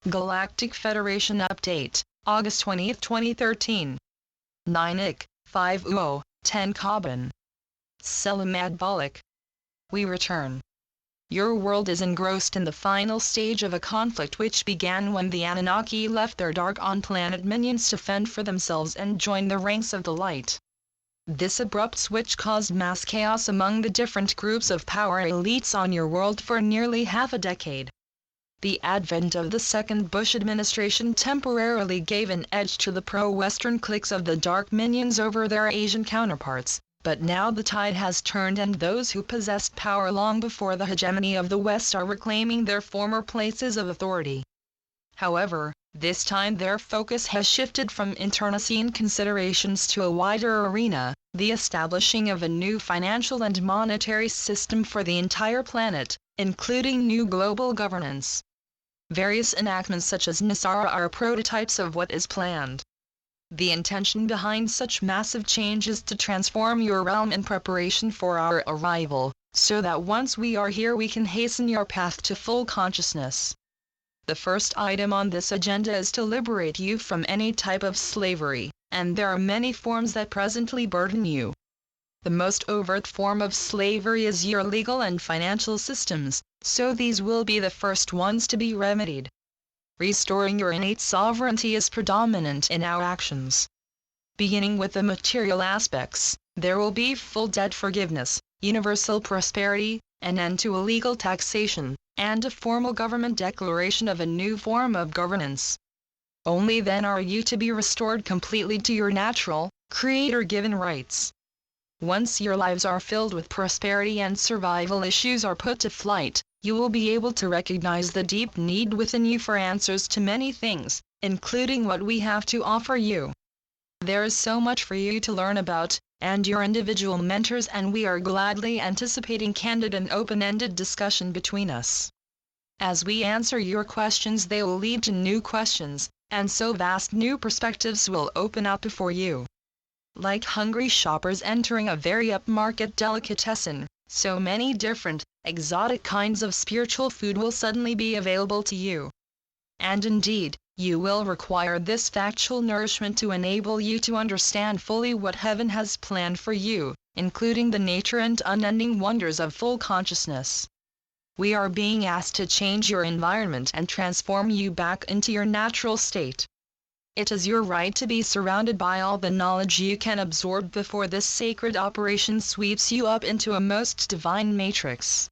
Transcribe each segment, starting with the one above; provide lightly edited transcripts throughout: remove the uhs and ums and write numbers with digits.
Galactic Federation Update, August 20, 2013. 9 50 10 Carbon. Selamad. We return. Your world is engrossed in the final stage of a conflict which began when the Anunnaki left their dark on-planet minions to fend for themselves and join the ranks of the light. This abrupt switch caused mass chaos among the different groups of power elites on your world for nearly half a decade. The advent of the second Bush administration temporarily gave an edge to the pro-Western cliques of the dark minions over their Asian counterparts, but now the tide has turned and those who possessed power long before the hegemony of the West are reclaiming their former places of authority. However, this time their focus has shifted from internecine considerations to a wider arena, the establishing of a new financial and monetary system for the entire planet, including new global governance. Various enactments such as Nisara are prototypes of what is planned. The intention behind such massive change is to transform your realm in preparation for our arrival, so that once we are here we can hasten your path to full consciousness. The first item on this agenda is to liberate you from any type of slavery, and there are many forms that presently burden you. The most overt form of slavery is your legal and financial systems, so these will be the first ones to be remedied. Restoring your innate sovereignty is predominant in our actions. Beginning with the material aspects, there will be full debt forgiveness, universal prosperity, an end to illegal taxation, and a formal government declaration of a new form of governance. Only then are you to be restored completely to your natural, creator-given rights. Once your lives are filled with prosperity and survival issues are put to flight, you will be able to recognize the deep need within you for answers to many things, including what we have to offer you. There is so much for you to learn about, and your individual mentors and we are gladly anticipating candid and open-ended discussion between us. As we answer your questions they will lead to new questions, and so vast new perspectives will open up before you. Like hungry shoppers entering a very upmarket delicatessen, so many different, exotic kinds of spiritual food will suddenly be available to you. And indeed, you will require this factual nourishment to enable you to understand fully what heaven has planned for you, including the nature and unending wonders of full consciousness. We are being asked to change your environment and transform you back into your natural state. It is your right to be surrounded by all the knowledge you can absorb before this sacred operation sweeps you up into a most divine matrix.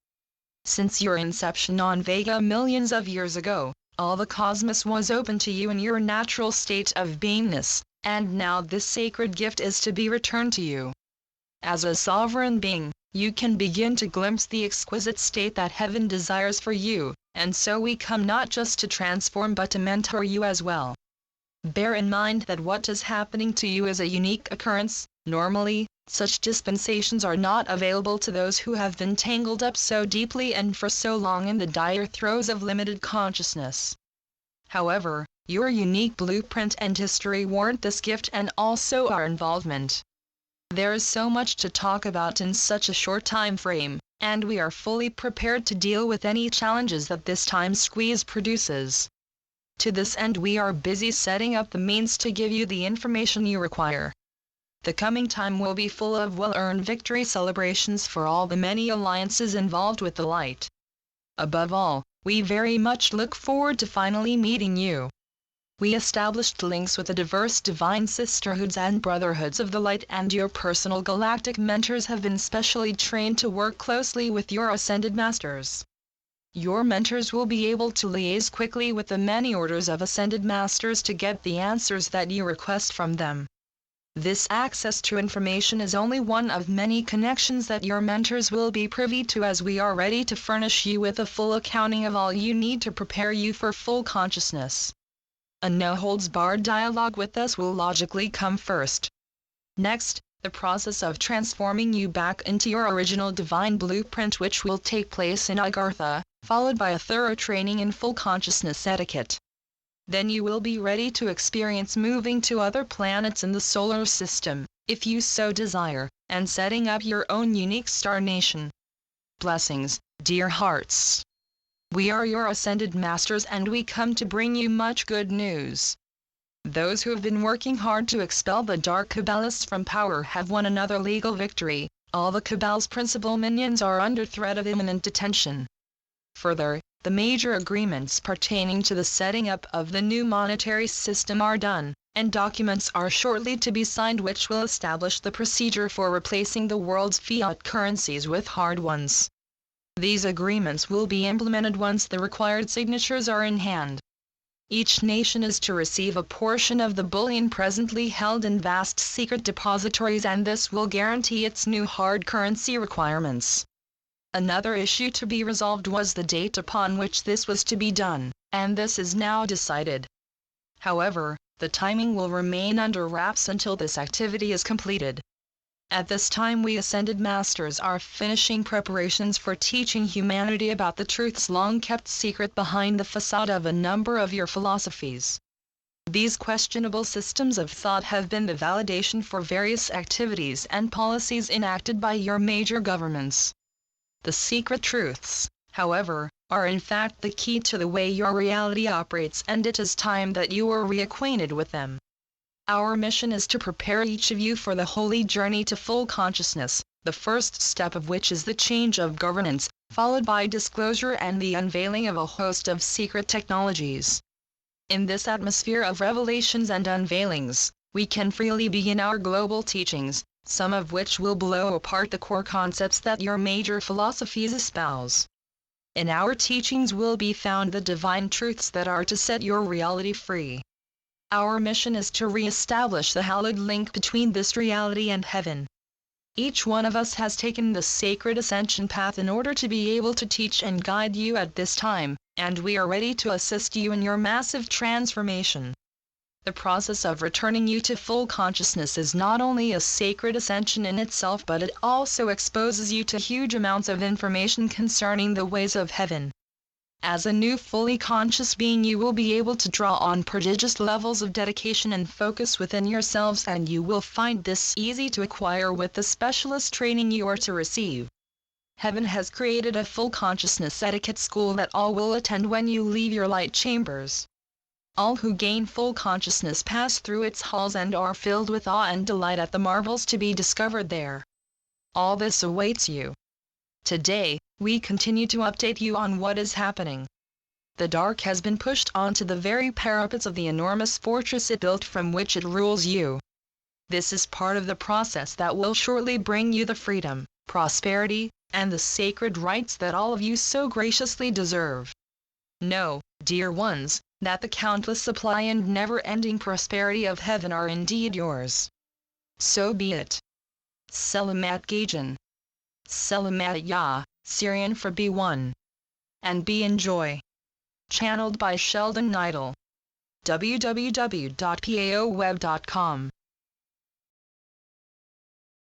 Since your inception on Vega millions of years ago, all the cosmos was open to you in your natural state of beingness, and now this sacred gift is to be returned to you. As a sovereign being, you can begin to glimpse the exquisite state that heaven desires for you, and so we come not just to transform but to mentor you as well. Bear in mind that what is happening to you is a unique occurrence. Normally, such dispensations are not available to those who have been tangled up so deeply and for so long in the dire throes of limited consciousness. However, your unique blueprint and history warrant this gift and also our involvement. There is so much to talk about in such a short time frame, and we are fully prepared to deal with any challenges that this time squeeze produces. To this end we are busy setting up the means to give you the information you require. The coming time will be full of well-earned victory celebrations for all the many alliances involved with the light. Above all, we very much look forward to finally meeting you. We established links with the diverse divine sisterhoods and brotherhoods of the light, and your personal galactic mentors have been specially trained to work closely with your ascended masters. Your mentors will be able to liaise quickly with the many orders of ascended masters to get the answers that you request from them. This access to information is only one of many connections that your mentors will be privy to, as we are ready to furnish you with a full accounting of all you need to prepare you for full consciousness. A no-holds-barred dialogue with us will logically come first. Next, the process of transforming you back into your original divine blueprint, which will take place in Agartha, followed by a thorough training in full consciousness etiquette. Then you will be ready to experience moving to other planets in the solar system, if you so desire, and setting up your own unique star nation. Blessings, dear hearts. We are your ascended masters and we come to bring you much good news. Those who have been working hard to expel the dark Kabbalists from power have won another legal victory. All the Cabbal's principal minions are under threat of imminent detention. Further, the major agreements pertaining to the setting up of the new monetary system are done, and documents are shortly to be signed which will establish the procedure for replacing the world's fiat currencies with hard ones. These agreements will be implemented once the required signatures are in hand. Each nation is to receive a portion of the bullion presently held in vast secret depositories, and this will guarantee its new hard currency requirements. Another issue to be resolved was the date upon which this was to be done, and this is now decided. However, the timing will remain under wraps until this activity is completed. At this time we ascended masters are finishing preparations for teaching humanity about the truths long kept secret behind the facade of a number of your philosophies. These questionable systems of thought have been the validation for various activities and policies enacted by your major governments. The secret truths, however, are in fact the key to the way your reality operates, and it is time that you were reacquainted with them. Our mission is to prepare each of you for the holy journey to full consciousness, the first step of which is the change of governance, followed by disclosure and the unveiling of a host of secret technologies. In this atmosphere of revelations and unveilings, we can freely begin our global teachings, some of which will blow apart the core concepts that your major philosophies espouse. In our teachings will be found the divine truths that are to set your reality free. Our mission is to re-establish the hallowed link between this reality and heaven. Each one of us has taken the sacred ascension path in order to be able to teach and guide you at this time, and we are ready to assist you in your massive transformation. The process of returning you to full consciousness is not only a sacred ascension in itself, but it also exposes you to huge amounts of information concerning the ways of heaven. As a new fully conscious being, you will be able to draw on prodigious levels of dedication and focus within yourselves, and you will find this easy to acquire with the specialist training you are to receive. Heaven has created a full consciousness etiquette school that all will attend when you leave your light chambers. All who gain full consciousness pass through its halls and are filled with awe and delight at the marvels to be discovered there. All this awaits you. Today, we continue to update you on what is happening. The dark has been pushed onto the very parapets of the enormous fortress it built from which it rules you. This is part of the process that will shortly bring you the freedom, prosperity, and the sacred rights that all of you so graciously deserve. Know, dear ones, that the countless supply and never-ending prosperity of heaven are indeed yours. So be it. Selamat Gajan. Selamat Ya, Syrian for B1. And be enjoy. Channeled by Sheldon Neidl. www.paoweb.com